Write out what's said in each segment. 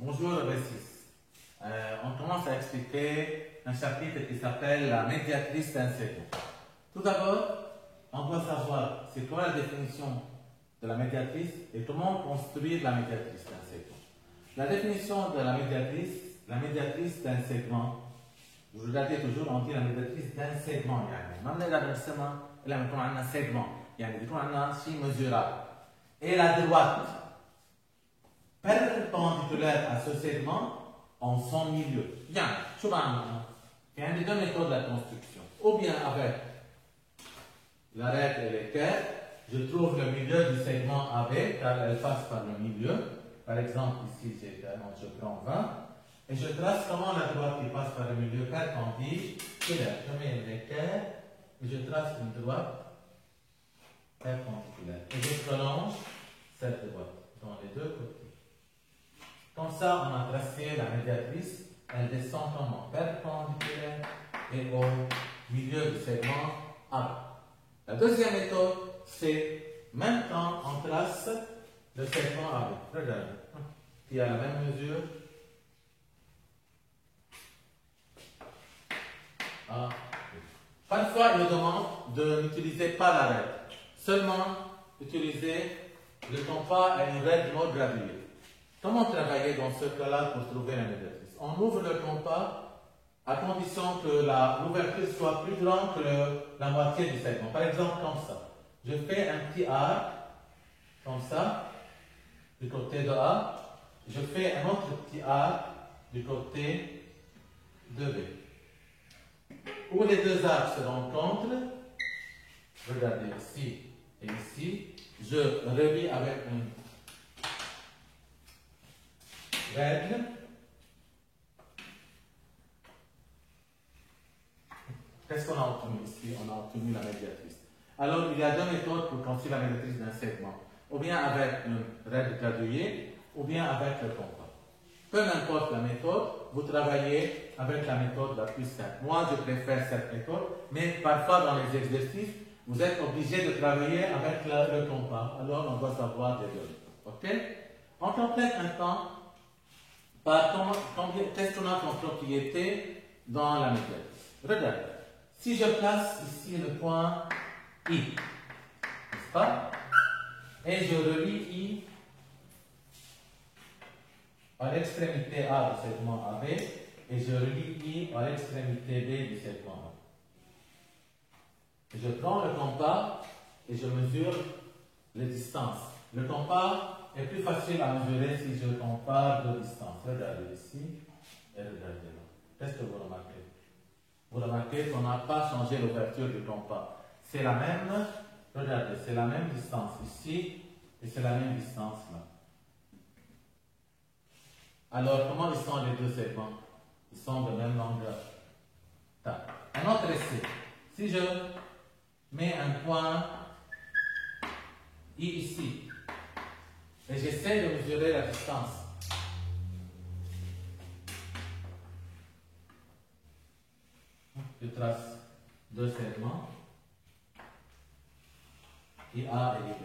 Bonjour B6. On commence à expliquer un chapitre qui s'appelle la médiatrice d'un segment. Tout d'abord, on doit savoir c'est quoi la définition de la médiatrice et comment construire la médiatrice d'un segment. La définition de la médiatrice d'un segment, je vous l'ai dit toujours, on dit la médiatrice d'un segment. Même la segment, elle a un segment. Il y a un signe mesurable. Et la droite perpendiculaire à ce segment en son milieu. Bien, il y a deux méthodes de la construction. Ou bien avec la règle et l'équerre, je trouve le milieu du segment AB car elle passe par le milieu. Par exemple, ici, je prends 20 et je trace comment la droite qui passe par le milieu perpendiculaire. Je mets l'équerre et je trace une droite perpendiculaire. Et je prolonge cette droite dans les deux côtés. Comme ça, on a tracé la médiatrice, elle descend comment? Perpendiculaire et au milieu du segment A. La deuxième méthode, c'est même temps on trace le segment AB. Regardez, qui a la même mesure. A. Parfois, il nous demande de n'utiliser pas la règle, seulement utiliser le compas et une règle non graduée. Comment travailler dans ce cas-là pour trouver la médiatrice? On ouvre le compas à condition que l'ouverture soit plus grande que la moitié du segment. Par exemple, comme ça. Je fais un petit arc, comme ça, du côté de A. Je fais un autre petit arc du côté de B. Où les deux arcs se rencontrent, regardez ici et ici, je relie avec une règle. Qu'est-ce qu'on a obtenu ici? On a obtenu la médiatrice. Alors, il y a deux méthodes pour construire la médiatrice d'un segment. Ou bien avec une règle graduée, ou bien avec le compas. Peu importe la méthode, vous travaillez avec la méthode la plus simple. Moi, je préfère cette méthode, mais parfois dans les exercices, vous êtes obligé de travailler avec le compas. Alors, on doit savoir les deux. OK? On complète un temps par qu'est-ce qu'on a comme propriété dans la médiatrice. Regardez, si je place ici le point I, n'est-ce pas? Et je relie I à l'extrémité A du segment AB et je relie I à l'extrémité B du segment A. Je prends le compas et je mesure les distances. Le compas est plus facile à mesurer si je compare deux distances. Regardez ici et regardez là. Qu'est-ce que vous remarquez? Vous remarquez qu'on n'a pas changé l'ouverture du compas. C'est la même, regardez, c'est la même distance ici et c'est la même distance là. Alors, comment ils sont les deux segments? Ils sont de même longueur. Un autre essai. Si je mets un point I ici, et j'essaie de mesurer la distance. Je trace deux segments, IA et IB.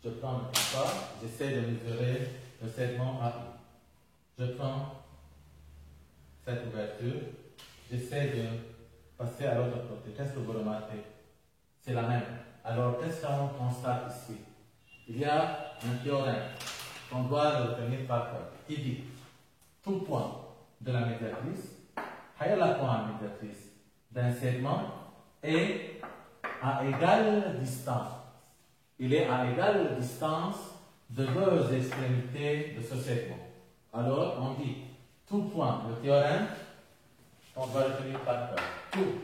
Je prends le compas, j'essaie de mesurer le segment AI. Je prends cette ouverture, j'essaie de passer à l'autre côté. Qu'est-ce que vous remarquez? C'est la même. Alors, qu'est-ce qu'on constate ici? Il y a un théorème qu'on doit retenir par cœur qui dit tout point de la médiatrice, la point médiatrice d'un segment est à égale distance. Il est à égale distance de deux extrémités de ce segment. Alors, on dit tout point, le théorème, on va retenir par cœur. Tout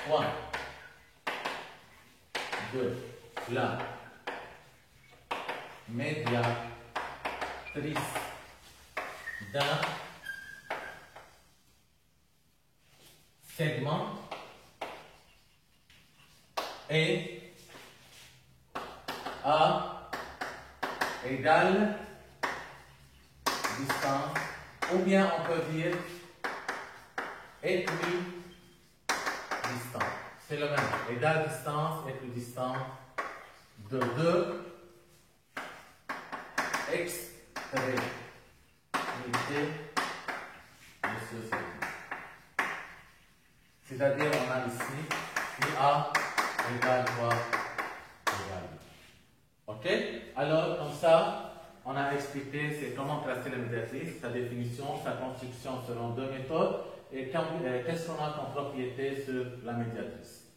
point de la médiatrice d'un segment est à égale distance, ou bien on peut dire équidistance. C'est le même, égale distance, équidistance de deux extrémités. expliquer de ce segment. C'est-à-dire, on a ici IA égale quoi? Égale. OK? Alors, comme ça, on a expliqué c'est comment tracer la médiatrice, sa définition, sa construction selon deux méthodes et qu'est-ce qu'on a comme propriété sur la médiatrice.